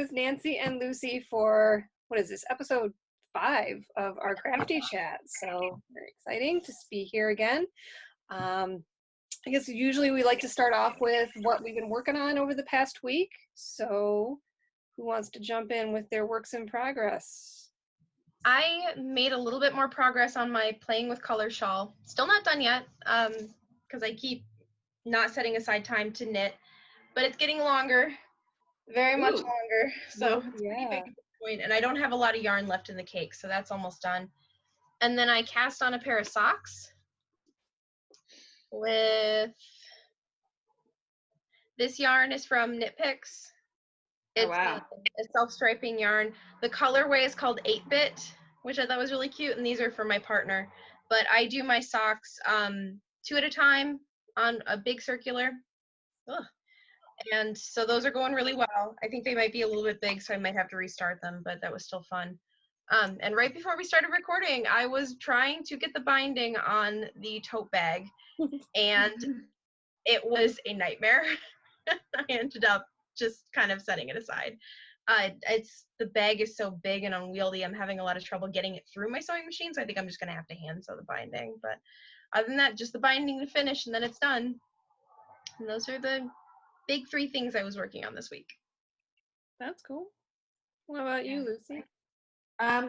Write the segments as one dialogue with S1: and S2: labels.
S1: with Nancy and Lucy for, what is this, episode 5 of our Crafty chat. So very exciting to be here again. I guess usually we like to start off with what we've been working on over the past week. So who wants to jump in with their works in progress?
S2: I made a little bit more progress on my playing with color shawl. Still not done yet, because I keep not setting aside time to knit, but it's getting longer, very much longer. So it's pretty big at this point, and I don't have a lot of yarn left in the cake, so that's almost done. And then I cast on a pair of socks with, this yarn is from Knit Picks. It's a self-striping yarn. The colorway is called 8-bit, which I thought was really cute, and these are for my partner. But I do my socks 2 at a time on a big circular. Ugh. And so those are going really well. I think they might be a little bit big, so I might have to restart them, but that was still fun. And right before we started recording, I was trying to get the binding on the tote bag, and it was a nightmare. I ended up just kind of setting it aside. The bag is so big and unwieldy, I'm having a lot of trouble getting it through my sewing machine, so I think I'm just going to have to hand sew the binding. But other than that, just the binding to finish, and then it's done. And those are the big 3 things I was working on this week.
S1: That's cool. What about you, Lucy?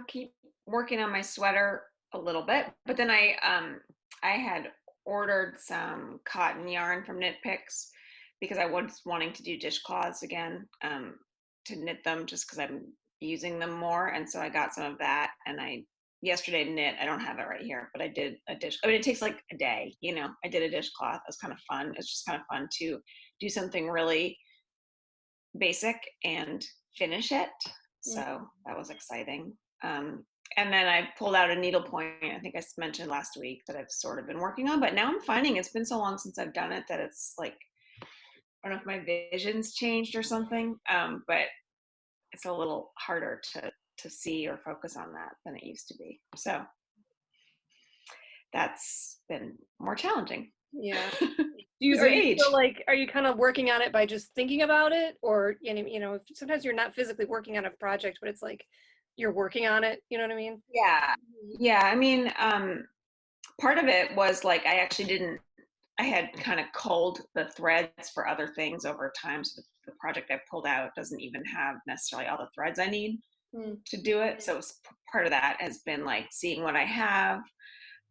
S3: Keep working on my sweater a little bit, but then I had ordered some cotton yarn from Knit Picks because I was wanting to do dishcloths again, to knit them just because I'm using them more. And so I got some of that, and I yesterday knit. I don't have it right here, but I did a dish. I mean, it takes like a day, you know. I did a dishcloth. It was kind of fun. It's just kind of fun to do something really basic and finish it. So that was exciting. And then I pulled out a needlepoint. I think I mentioned last week that I've sort of been working on, but now I'm finding it's been so long since I've done it that it's like, I don't know if my vision's changed or something, but it's a little harder to see or focus on that than it used to be. So that's been more challenging.
S1: Yeah. Are you feel like, are you kind of working on it by just thinking about it, or you know, sometimes you're not physically working on a project, but it's like you're working on it, you know what I mean?
S3: Yeah. I mean, part of it was like I had kind of culled the threads for other things over time. So the project I pulled out doesn't even have necessarily all the threads I need to do it. So part of that has been like seeing what I have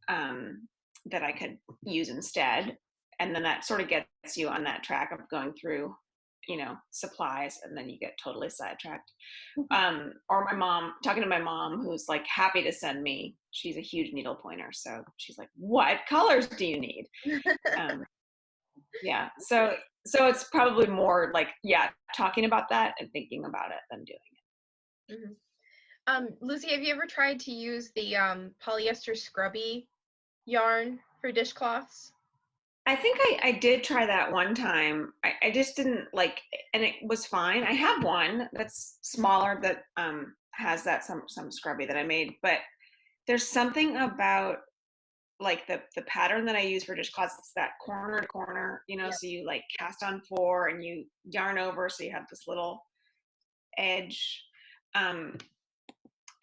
S3: that I could use instead. And then that sort of gets you on that track of going through, you know, supplies, and then you get totally sidetracked. Or talking to my mom, who's like happy to send me, she's a huge needle pointer, so she's like, what colors do you need? Yeah, so it's probably more like, talking about that and thinking about it than doing it.
S2: Lucy, have you ever tried to use the polyester scrubby yarn for dishcloths?
S3: I think I did try that one time. I just didn't like, and it was fine. I have one that's smaller that has that some scrubby that I made, but there's something about like the pattern that I use for dishcloths. It's that corner to corner, you know. Yep. So you like cast on 4 and you yarn over, so you have this little edge.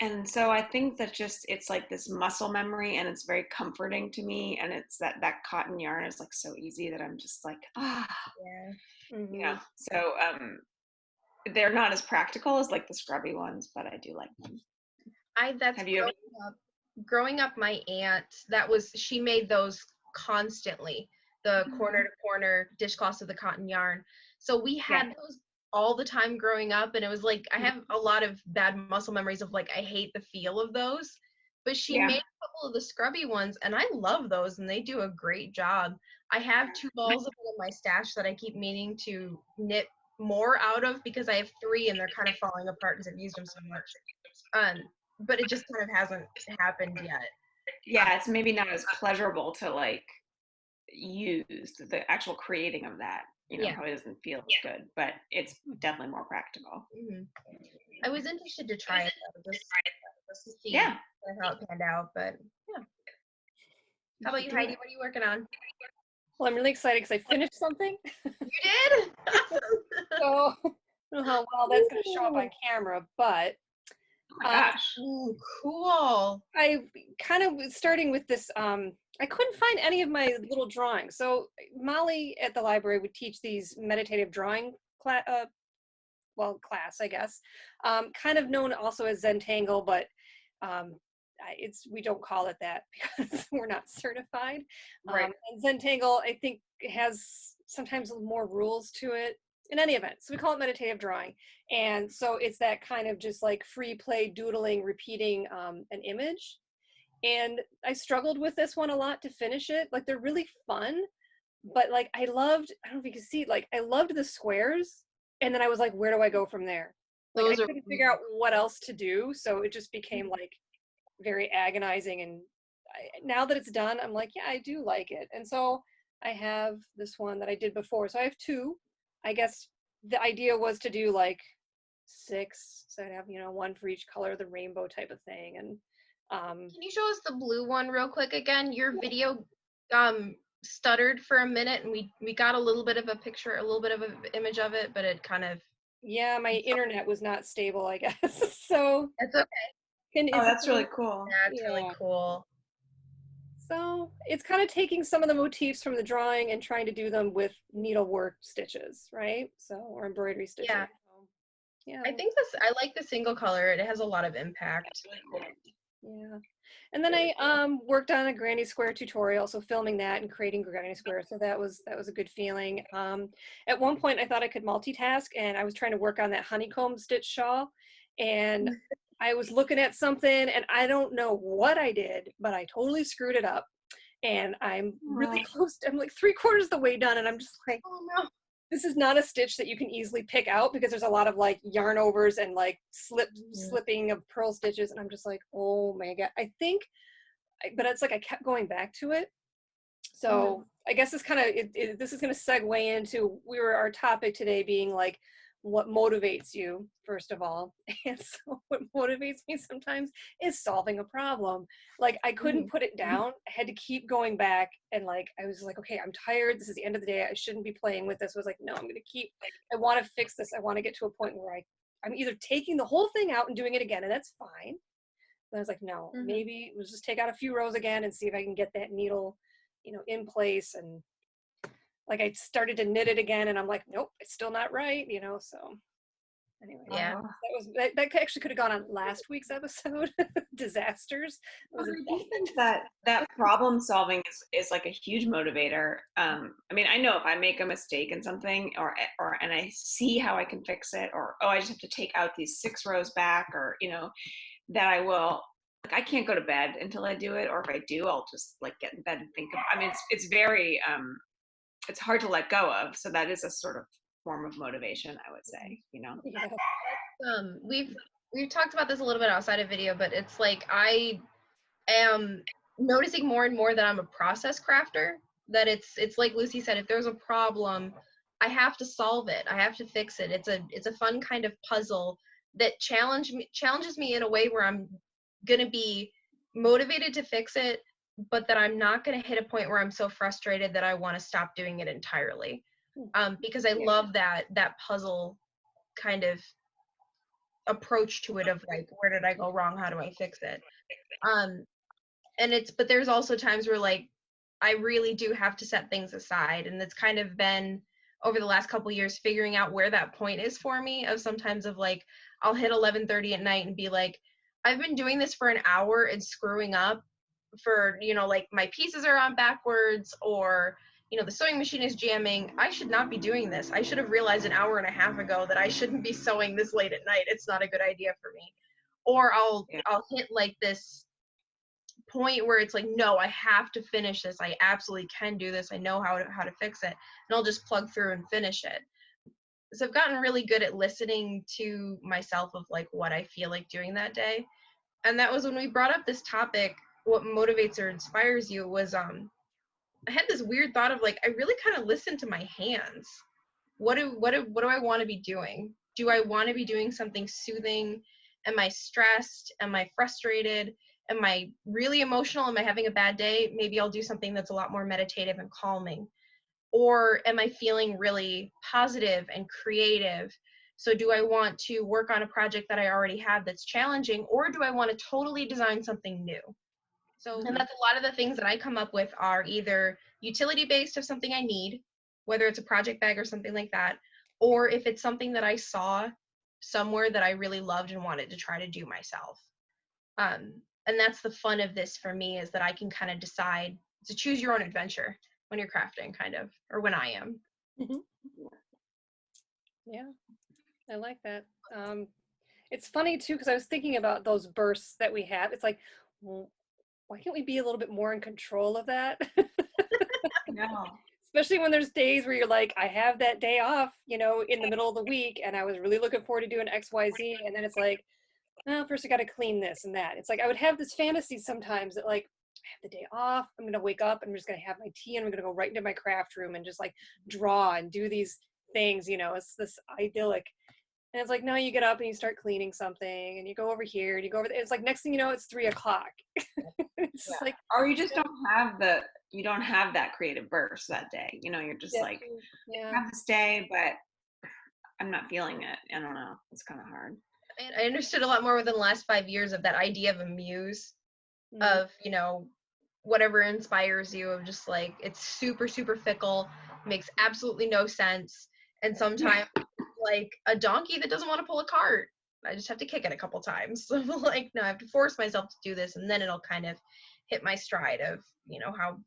S3: And so I think that just, it's like this muscle memory, and it's very comforting to me. And it's that cotton yarn is like so easy that I'm just like, you know. So they're not as practical as like the scrubby ones, but I do like them.
S2: Growing up, my aunt, she made those constantly, the corner to corner dishcloths of the cotton yarn. So we had those all the time growing up, and it was like, I have a lot of bad muscle memories of like, I hate the feel of those, but she made a couple of the scrubby ones, and I love those, and they do a great job. I have 2 balls of it in my stash that I keep meaning to knit more out of, because I have 3 and they're kind of falling apart because I've used them so much. But it just kind of hasn't happened yet.
S3: Yeah, it's maybe not as pleasurable to like use the actual creating of that. You know, probably doesn't feel as good, but it's definitely more practical.
S2: I was interested to try it though, just to see how it panned out, but yeah. How about you, Heidi? What are you working on?
S1: Well, I'm really excited because I finished something.
S2: You did?
S1: So don't know how well that's going to show up on
S2: Ooh.
S1: camera, but
S3: Oh my gosh.
S2: Ooh, cool.
S1: I kind of was starting with this. I couldn't find any of my little drawings. So Molly at the library would teach these meditative drawing class, I guess, kind of known also as Zentangle, but we don't call it that because we're not certified.
S3: Right.
S1: And Zentangle, I think, has sometimes more rules to it. In any event, so we call it meditative drawing, and so it's that kind of just like free play doodling, repeating an image. And I struggled with this one a lot to finish it. Like they're really fun, but like I don't know if you can see, like I loved the squares, and then I was like, where do I go from there? Like I
S2: Those are
S1: couldn't figure out what else to do, so it just became like very agonizing. And now that it's done, I'm like, yeah, I do like it. And so I have this one that I did before. So I have two. I guess the idea was to do like 6, so I'd have, one for each color, the rainbow type of thing. And
S2: Can you show us the blue one real quick again? Your video stuttered for a minute, and we got a little bit of a picture, a little bit of an image of it, but it kind of.
S1: yeah, my internet was not stable, I guess. So
S2: It's okay.
S3: Oh, that's really cool.
S2: That's really
S1: Yeah.
S2: cool.
S1: So it's kind of taking some of the motifs from the drawing and trying to do them with needlework stitches, right? So, or embroidery stitches.
S2: Yeah.
S1: So, yeah.
S2: I think I like the single color. It has a lot of impact.
S1: Yeah. And then I worked on a Granny Square tutorial, so filming that and creating Granny Square. So that was a good feeling. At one point I thought I could multitask, and I was trying to work on that honeycomb stitch shawl, and I was looking at something, and I don't know what I did, but I totally screwed it up. And I'm really close to, I'm like 3/4 of the way done, and I'm just like,
S2: Oh no.
S1: this is not a stitch that you can easily pick out because there's a lot of like yarn overs and like slipping of purl stitches. And I'm just like, oh my God, but it's like I kept going back to it. So I guess this kind of, this is going to segue into, our topic today being like, what motivates you, first of all. And so what motivates me sometimes is solving a problem. Like I couldn't put it down. I had to keep going back, and like I was like, okay, I'm tired. This is the end of the day. I shouldn't be playing with this. I was like, no, I'm going to keep, I want to fix this. I want to get to a point where I'm either taking the whole thing out and doing it again, and that's fine. And I was like, no, maybe we'll just take out a few rows again and see if I can get that needle, in place. And like I started to knit it again, and I'm like, nope, it's still not right, so anyway.
S2: Yeah.
S1: That actually could have gone on last week's episode. Disasters.
S3: I do think that problem solving is like a huge motivator. I mean, I know if I make a mistake in something and I see how I can fix it, or I just have to take out these 6 rows back, or that I will, like, I can't go to bed until I do it, or if I do, I'll just like get in bed and think of, I mean, it's very it's hard to let go of. So that is a sort of form of motivation, I would say,
S1: Yeah.
S2: We've talked about this a little bit outside of video, but it's like I am noticing more and more that I'm a process crafter, that it's like Lucy said, if there's a problem, I have to solve it. I have to fix it. It's a fun kind of puzzle that challenges me in a way where I'm going to be motivated to fix it, but that I'm not going to hit a point where I'm so frustrated that I want to stop doing it entirely. Because I love that puzzle kind of approach to it of like, where did I go wrong? How do I fix it? But there's also times where like, I really do have to set things aside. And it's kind of been over the last couple of years, figuring out where that point is for me, of sometimes of like, I'll hit 11:30 at night and be like, I've been doing this for an hour and screwing up for, like my pieces are on backwards, or, the sewing machine is jamming. I should not be doing this. I should have realized an hour and a half ago that I shouldn't be sewing this late at night. It's not a good idea for me. Or I'll hit like this point where it's like, no, I have to finish this. I absolutely can do this. I know how to fix it. And I'll just plug through and finish it. So I've gotten really good at listening to myself of like what I feel like doing that day. And that was when we brought up this topic, what motivates or inspires you, was I had this weird thought of like, I really kind of listen to my hands. What do I want to be doing? Do I want to be doing something soothing? Am I stressed? Am I frustrated? Am I really emotional? Am I having a bad day? Maybe I'll do something that's a lot more meditative and calming. Or am I feeling really positive and creative? So do I want to work on a project that I already have that's challenging, or do I want to totally design something new? So, and that's a lot of the things that I come up with are either utility based of something I need, whether it's a project bag or something like that, or if it's something that I saw somewhere that I really loved and wanted to try to do myself. And that's the fun of this for me, is that I can kind of decide to choose your own adventure when you're crafting, kind of, or when I am.
S1: Yeah, I like that. It's funny too, because I was thinking about those bursts that we have. It's like, well, why can't we be a little bit more in control of that?
S3: No.
S1: Especially when there's days where you're like, I have that day off, in the middle of the week, and I was really looking forward to doing X, Y, Z, and then it's like, oh, first I got to clean this and that. It's like I would have this fantasy sometimes that like, I have the day off, I'm gonna wake up and I'm just gonna have my tea and I'm gonna go right into my craft room and just like draw and do these things. It's this idyllic. And it's like, no, you get up and you start cleaning something and you go over here and you go over there. It's like next thing you know, it's 3 o'clock. It's like,
S3: or you just don't have that creative burst that day. You're just like, I have this day, but I'm not feeling it. I don't know. It's kind of hard.
S2: I understood a lot more within the last 5 years of that idea of a muse, of, whatever inspires you, of just like, it's super, super fickle, makes absolutely no sense. And sometimes like a donkey that doesn't want to pull a cart, I just have to kick it a couple times. So like, no, I have to force myself to do this, and then it'll kind of hit my stride of, how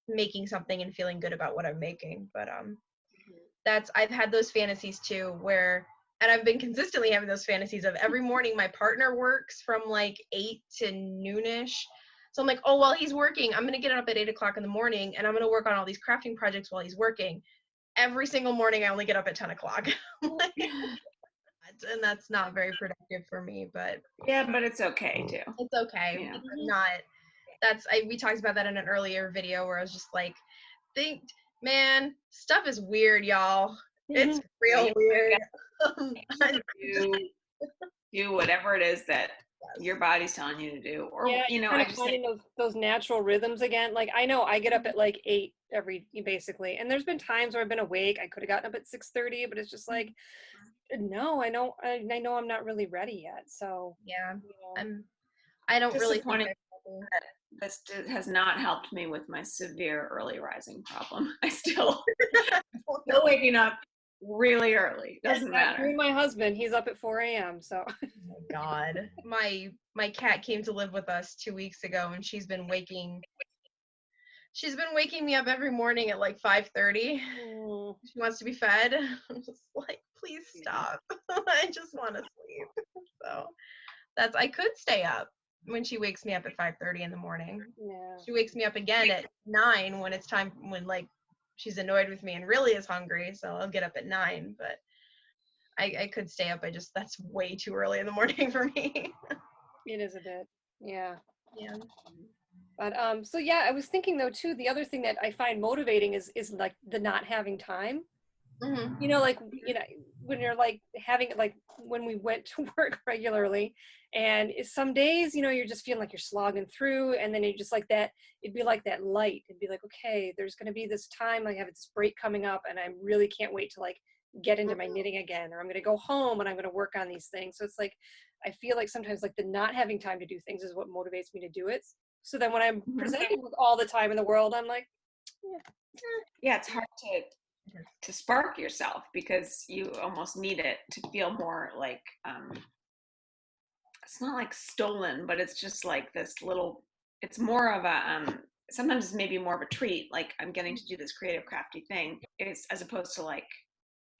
S2: making something and feeling good about what I'm making. But I've had those fantasies too, and I've been consistently having those fantasies of every morning my partner works from like 8 to noonish. So I'm like, oh, while he's working, I'm going to get up at 8 o'clock in the morning and I'm going to work on all these crafting projects while he's working. Every single morning I only get up at 10 o'clock. And that's not very productive for me, but
S3: yeah, but it's okay too.
S2: It's okay. Yeah. We talked about that in an earlier video where I was just like, stuff is weird, y'all. It's real weird.
S3: Do whatever it is that your body's telling you to do, or
S1: I just finding those natural rhythms again. Like I know I get up at like 8 basically, and there's been times where I've been awake. I could have gotten up at 6:30, but it's just like, no, I know I'm not really ready yet. So
S2: yeah, I don't really think
S3: this has not helped me with my severe early rising problem. I still waking up really early. Doesn't matter.
S1: My husband, he's up at 4 a.m. So
S2: oh my God. My cat came to live with us 2 weeks ago, and she's been waking me up every morning at like 5:30. She wants to be fed. I'm just like, please stop. I just want to sleep. So I could stay up when she wakes me up at 5:30 in the morning.
S1: Yeah.
S2: She wakes me up again at 9 when it's time, when like she's annoyed with me and really is hungry. So I'll get up at 9, but I could stay up. That's way too early in the morning for me.
S1: It is a bit. Yeah.
S2: Yeah.
S1: But so yeah, I was thinking though too, the other thing that I find motivating is like the not having time.
S2: Mm-hmm.
S1: Like when you're like having like when we went to work regularly, and some days you're just feeling like you're slogging through, and then you just like that, it'd be like that light, it'd be like, okay, there's going to be this time, I have this break coming up and I really can't wait to like get into my knitting again, or I'm going to go home and I'm going to work on these things. So it's like I feel like sometimes like the not having time to do things is what motivates me to do it. So then when I'm presented with all the time in the world, I'm like,
S3: yeah, it's hard to spark yourself because you almost need it to feel more like it's not like stolen, but it's just like this little, it's more of a sometimes it's maybe more of a treat, like I'm getting to do this creative crafty thing, it's as opposed to like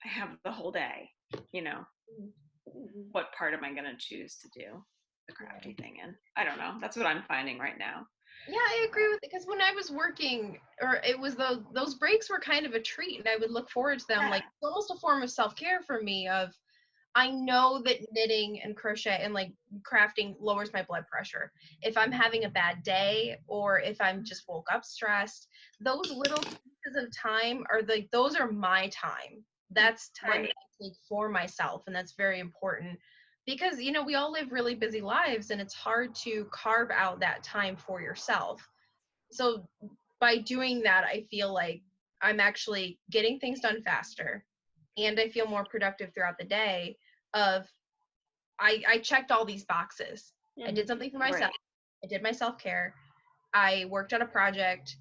S3: I have the whole day, what part am I going to choose to do the crafty thing in? I don't know, that's what I'm finding right now.
S2: Yeah, I agree with it, because when I was working, or it was those breaks were kind of a treat, and I would look forward to them. Yeah. Like it's almost a form of self-care for me. I know that knitting and crochet and like crafting lowers my blood pressure. If I'm having a bad day, or if I'm just woke up stressed, those little pieces of time those are my time. That's time that I take for myself, and that's very important. Because, we all live really busy lives, and it's hard to carve out that time for yourself. So by doing that, I feel like I'm actually getting things done faster. and I feel more productive throughout the day of I checked all these boxes. I did something for myself.
S3: Right.
S2: I did my self-care. I worked on a project,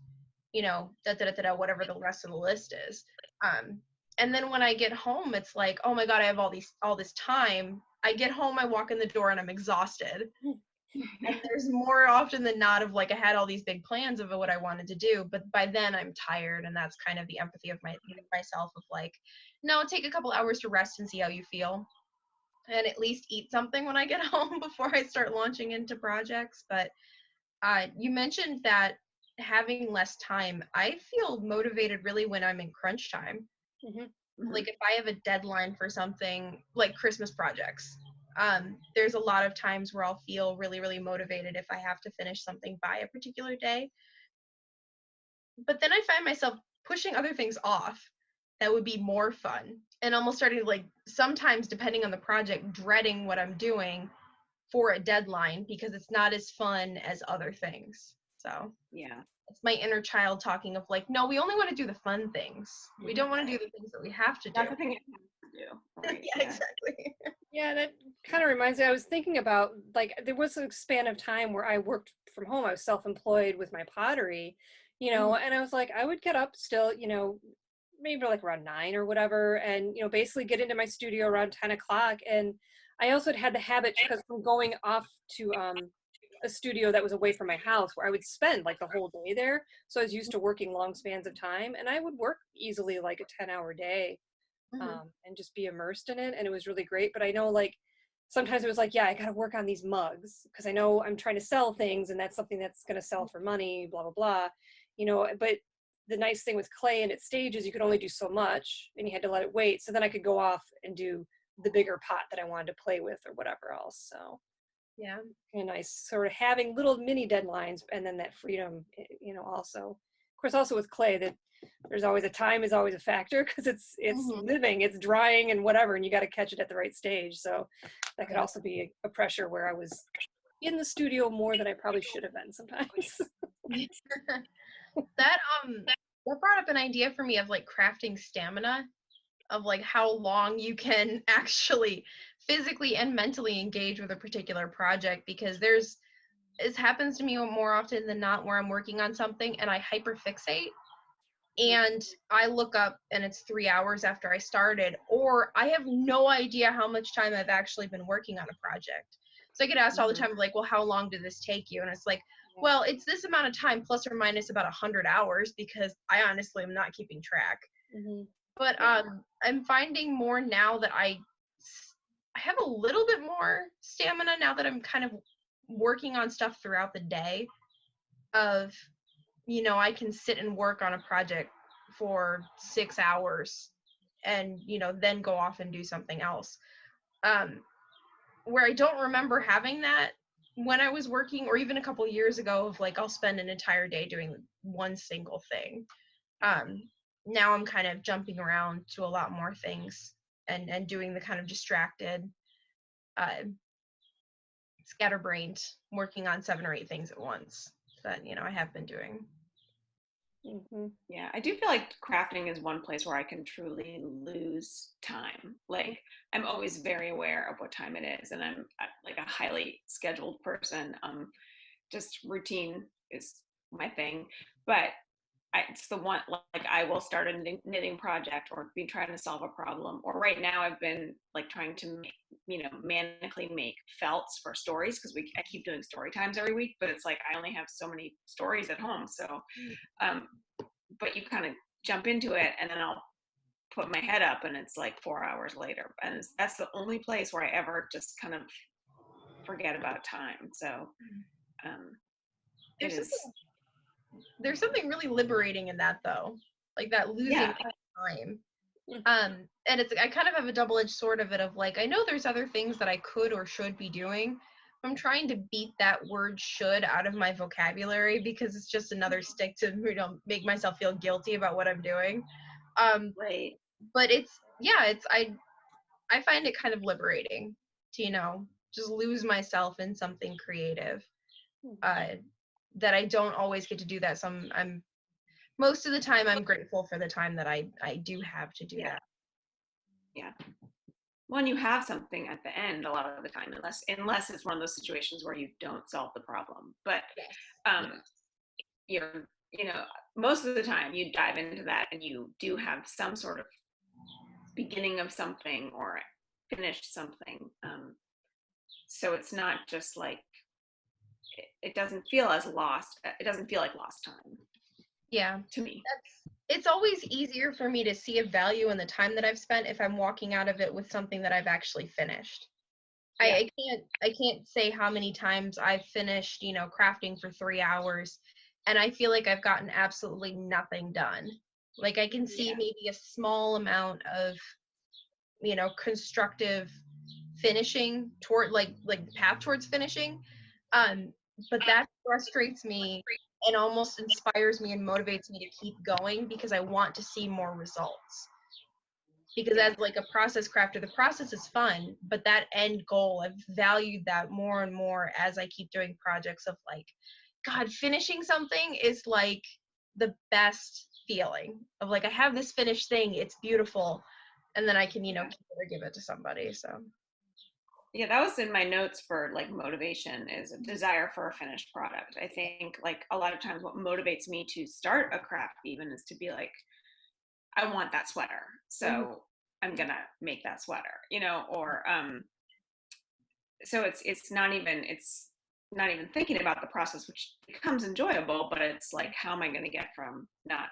S2: whatever the rest of the list is. And then when I get home, it's like, oh my God, I have all this time. I get home, I walk in the door and I'm exhausted. And there's more often than not of like, I had all these big plans of what I wanted to do, but by then I'm tired. And that's kind of the empathy of myself of like, no, take a couple hours to rest and see how you feel. And at least eat something when I get home before I start launching into projects. But you mentioned that having less time, I feel motivated really when I'm in crunch time. Like if I have a deadline for something like Christmas projects, there's a lot of times where I'll feel really, really motivated if I have to finish something by a particular day. But then I find myself pushing other things off that would be more fun and almost starting to like sometimes depending on the project dreading what I'm doing for a deadline because it's not as fun as other things. So
S3: Yeah.
S2: it's my inner child talking of like, no, we only want to do the fun things. We don't want to do the things that we have to do.
S3: That's the thing you have to do. Right?
S2: Yeah, exactly.
S1: Yeah, that kind of reminds me. I was thinking about like there was a span of time where I worked from home. I was self-employed with my pottery, and I was like, I would get up still, maybe like around 9 or whatever, and basically get into my studio around 10 o'clock. And I also had the habit because from going off to a studio that was away from my house where I would spend like the whole day there. So I was used to working long spans of time, and I would work easily like a 10-hour day. And just be immersed in it. And it was really great. But I know like sometimes it was like, yeah, I got to work on these mugs because I know I'm trying to sell things and that's something that's going to sell for money, blah, blah, blah, but the nice thing with clay and its stages, you could only do so much and you had to let it wait. So then I could go off and do the bigger pot that I wanted to play with or whatever else. So
S2: Yeah.
S1: And nice sort of having little mini deadlines and then that freedom, also. Of course, also with clay that there's always a time is always a factor because it's living, it's drying and whatever, and you got to catch it at the right stage. So that could also be a pressure where I was in the studio more than I probably should have been sometimes.
S2: That brought up an idea for me of like crafting stamina, of like how long you can actually physically and mentally engage with a particular project, because it happens to me more often than not where I'm working on something and I hyperfixate and I look up and it's 3 hours after I started, or I have no idea how much time I've actually been working on a project. So I get asked all the time, like, well, how long did this take you? And it's like, well, it's this amount of time plus or minus about 100 hours because I honestly am not keeping track. But I'm finding more now that I have a little bit more stamina now that I'm kind of working on stuff throughout the day of, I can sit and work on a project for 6 hours and, then go off and do something else. Where I don't remember having that when I was working, or even a couple years ago of like, I'll spend an entire day doing one single thing. Now I'm kind of jumping around to a lot more things and doing the kind of distracted, scatterbrained, working on 7 or 8 things at once that, I have been doing.
S3: Yeah, I do feel like crafting is one place where I can truly lose time. Like I'm always very aware of what time it is, and I'm like a highly scheduled person. Just routine is my thing, but it's the one, like I will start a knitting project or be trying to solve a problem. Or right now I've been like trying to make, manically make felts for stories because I keep doing story times every week, but it's like I only have so many stories at home. So, but you kind of jump into it and then I'll put my head up and it's like 4 hours later. And that's the only place where I ever just kind of forget about time. So
S2: there's something really liberating in that though, like that losing time. And I kind of have a double-edged sword of it of like, I know there's other things that I could or should be doing. I'm trying to beat that word should out of my vocabulary because it's just another stick to make myself feel guilty about what I'm doing.
S3: Right.
S2: But I find it kind of liberating to just lose myself in something creative. That I don't always get to do that. So most of the time I'm grateful for the time that I do have to do that.
S3: Yeah. When you have something at the end, a lot of the time, unless it's one of those situations where you don't solve the problem. But
S2: Yes.
S3: um, you're, most of the time you dive into that and you do have some sort of beginning of something or finished something. So it's not just like it doesn't feel as lost. It doesn't feel like lost time.
S2: Yeah.
S3: To me.
S2: It's always easier for me to see a value in the time that I've spent if I'm walking out of it with something that I've actually finished.
S3: Yeah.
S2: I can't say how many times I've finished, crafting for 3 hours and I feel like I've gotten absolutely nothing done. Like I can see maybe a small amount of, constructive finishing toward like the path towards finishing. But that frustrates me and almost inspires me and motivates me to keep going because I want to see more results. Because as like a process crafter, the process is fun, but that end goal, I've valued that more and more as I keep doing projects of like, God, finishing something is like the best feeling of like, I have this finished thing, it's beautiful, and then I can, keep it or give it to somebody. So
S3: yeah, that was in my notes for like motivation is a desire for a finished product. I think like a lot of times what motivates me to start a craft even is to be like, I want that sweater, so I'm gonna make that sweater, or so it's not even thinking about the process, which becomes enjoyable, but it's like, how am I gonna get from not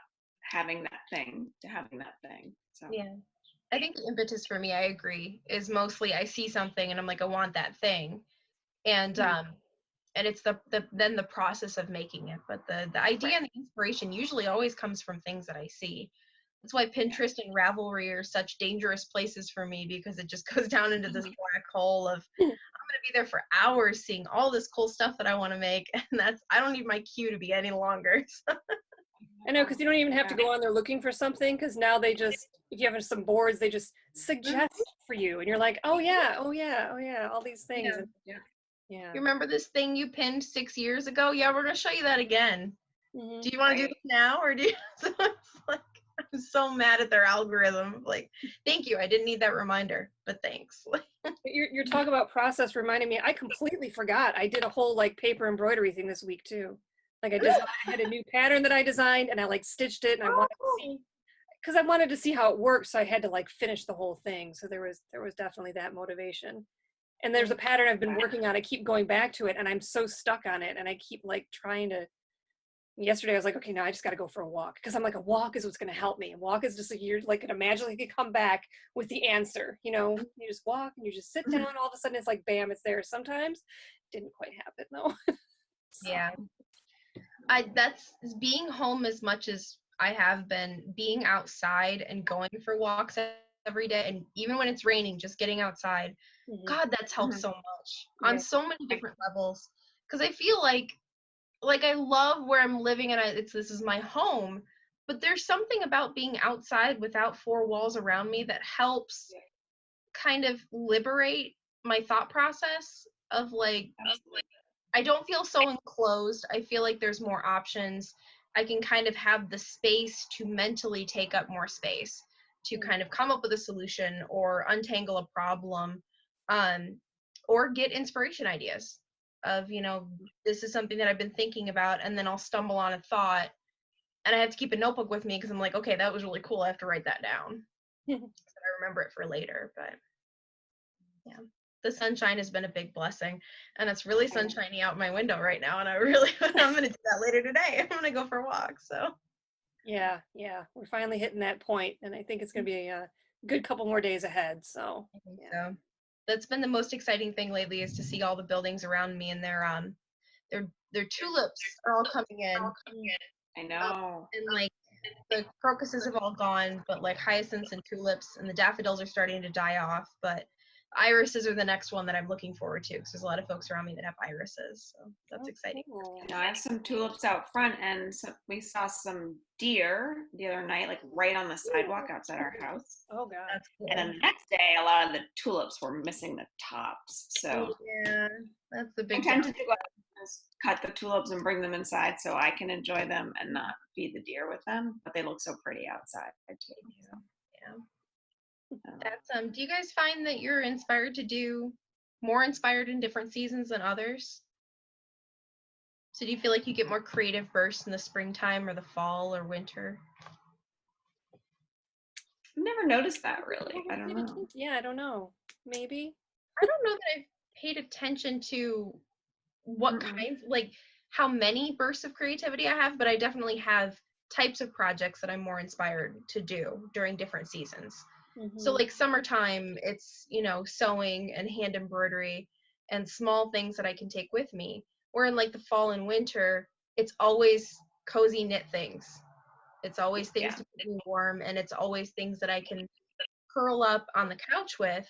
S3: having that thing to having that thing? So
S2: yeah. I think the impetus for me, I agree, is mostly I see something and I'm like, I want that thing. And it's then the process of making it. But the idea and the inspiration usually always comes from things that I see. That's why Pinterest and Ravelry are such dangerous places for me because it just goes down into this black hole of I'm gonna be there for hours seeing all this cool stuff that I want to make, and I don't need my queue to be any longer.
S1: I know, because you don't even have to go on there looking for something, because now they just, if you have some boards, they just suggest for you, and you're like, oh yeah, oh yeah, oh yeah, all these things.
S2: Yeah.
S1: And, yeah.
S2: You remember this thing you pinned 6 years ago? Yeah, we're gonna show you that again.
S1: Mm-hmm.
S2: Do you want to do this now, or do you? So it's like I'm so mad at their algorithm. Like, thank you. I didn't need that reminder, but thanks.
S1: Your talk about process reminded me, I completely forgot. I did a whole like paper embroidery thing this week too. Like I had a new pattern that I designed and I like stitched it and I wanted to see, because I wanted to see how it worked. So I had to like finish the whole thing. So there was definitely that motivation. And there's a pattern I've been working on. I keep going back to it and I'm so stuck on it. And I keep like trying to, yesterday I was like, okay, now I just got to go for a walk, because I'm like, a walk is what's going to help me. A walk is just like, you're like gonna magically come back with the answer, you just walk and you just sit down, all of a sudden it's like bam, it's there. Sometimes didn't quite happen though. So.
S2: Yeah, that's being home as much as I have been, being outside and going for walks every day, and even when it's raining, just getting outside. God, that's helped so much on so many different levels, because I feel like I love where I'm living and this is my home, but there's something about being outside without four walls around me that helps kind of liberate my thought process of like I don't feel so enclosed. I feel like there's more options. I can kind of have the space to mentally take up more space to kind of come up with a solution or untangle a problem, or get inspiration ideas of, this is something that I've been thinking about, and then I'll stumble on a thought and I have to keep a notebook with me because I'm like, okay, that was really cool. I have to write that down so that I remember it for later. But yeah, the sunshine has been a big blessing, and it's really sunshiny out my window right now, and I'm going to do that later today. I'm going to go for a walk. So
S1: Yeah, we're finally hitting that point, and I think it's going to be a good couple more days ahead. So
S2: so that's been the most exciting thing lately, is to see all the buildings around me and their tulips are all coming in.
S3: I know.
S2: And like the crocuses have all gone, but like hyacinths and tulips and the daffodils are starting to die off. But irises are the next one that I'm looking forward to, because there's a lot of folks around me that have irises. So that's exciting.
S1: cool.
S3: I have some tulips out front, and we saw some deer the other night, like right on the sidewalk outside our house.
S1: Oh God.
S2: That's cool.
S3: And then the next day, a lot of the tulips were missing the tops. So
S2: yeah, that's the big
S3: I tend to do is cut the tulips and bring them inside so I can enjoy them and not feed the deer with them. But they look so pretty outside too. So.
S2: Yeah. That's do you guys find that you're more inspired in different seasons than others? So do you feel like you get more creative bursts in the springtime or the fall or winter?
S3: I've never noticed that really. I don't know.
S1: Yeah, I don't know. Maybe.
S2: I don't know that I've paid attention to what kinds, like how many bursts of creativity I have, but I definitely have types of projects that I'm more inspired to do during different seasons. So like summertime, it's, sewing and hand embroidery and small things that I can take with me. Or in like the fall and winter, it's always cozy knit things. It's always things to keep me warm, and it's always things that I can curl up on the couch with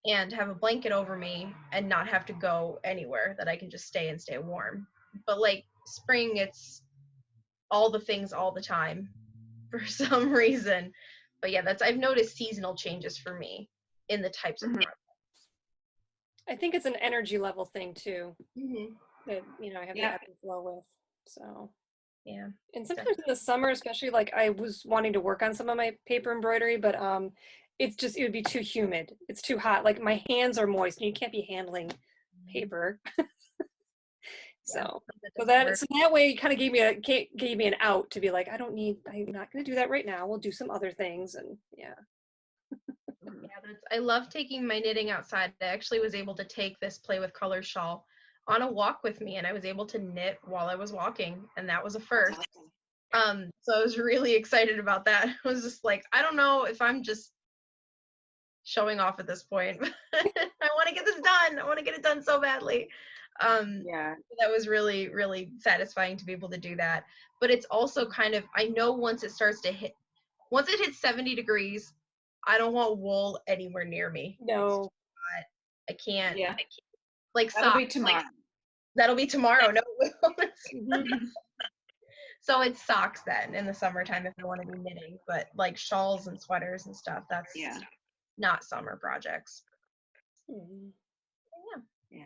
S2: and have a blanket over me and not have to go anywhere, that I can just stay warm. But like spring, it's all the things all the time for some reason. But yeah, I've noticed seasonal changes for me in the types of products.
S1: I think it's an energy level thing too. That I have the ebb and flow with. So
S2: yeah.
S1: And sometimes in the summer, especially, like I was wanting to work on some of my paper embroidery, but it would be too humid. It's too hot. Like my hands are moist and you can't be handling paper. So that way it kind of gave me an out to be like, I'm not going to do that right now. We'll do some other things. And yeah.
S2: I love taking my knitting outside. I actually was able to take this Play with Colors shawl on a walk with me, and I was able to knit while I was walking, and that was a first. So I was really excited about that. I was just like, I don't know if I'm just showing off at this point. I want to get this done. I want to get it done so badly. That was really, really satisfying to be able to do that. But it's also kind of, I know once it hits 70 degrees, I don't want wool anywhere near me.
S1: No.
S2: I can't.
S3: Yeah.
S2: Like
S3: that'll
S2: socks.
S3: Be tomorrow.
S2: That'll be tomorrow. No, it will. So it's socks then in the summertime if I want to be knitting. But like shawls and sweaters and stuff, that's not summer projects.
S1: Yeah.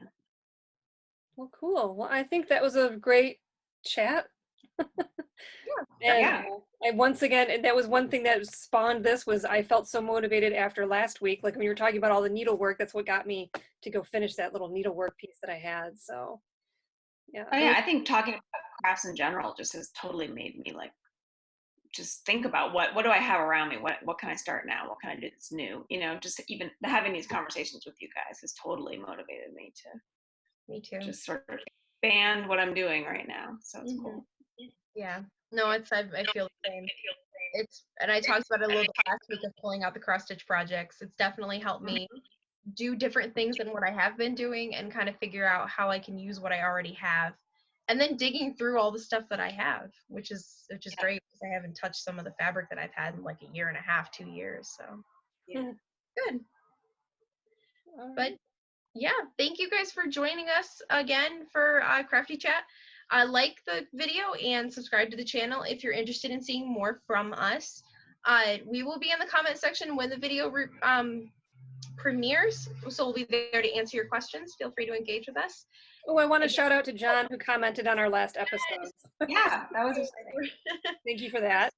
S1: Well, cool. Well, I think that was a great chat. And once again, that was one thing that spawned this, was I felt so motivated after last week. Like when you were talking about all the needlework, that's what got me to go finish that little needlework piece that I had. So yeah.
S3: I think talking about crafts in general just has totally made me like just think about what do I have around me? What can I start now? What can I do that's new? Just even having these conversations with you guys has totally motivated me to just sort of expand what I'm doing right now. So it's cool.
S2: Yeah. No, I feel the same. And I talked about it a little bit last week of pulling out the cross stitch projects. It's definitely helped me do different things than what I have been doing and kind of figure out how I can use what I already have. And then digging through all the stuff that I have, which is great because I haven't touched some of the fabric that I've had in like a year and a half, 2 years. So good. But yeah, thank you guys for joining us again for Crafty Chat. Like the video and subscribe to the channel if you're interested in seeing more from us. We will be in the comment section when the video premieres, so we'll be there to answer your questions. Feel free to engage with us.
S1: Oh, I want to shout out to John who commented on our last episode.
S3: Yeah, that was exciting.
S1: Thank you for that.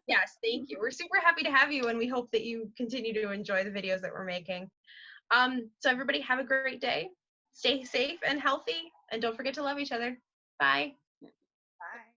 S2: Yes, thank you. We're super happy to have you, and we hope that you continue to enjoy the videos that we're making. So everybody have a great day. Stay safe and healthy, and don't forget to love each other. Bye.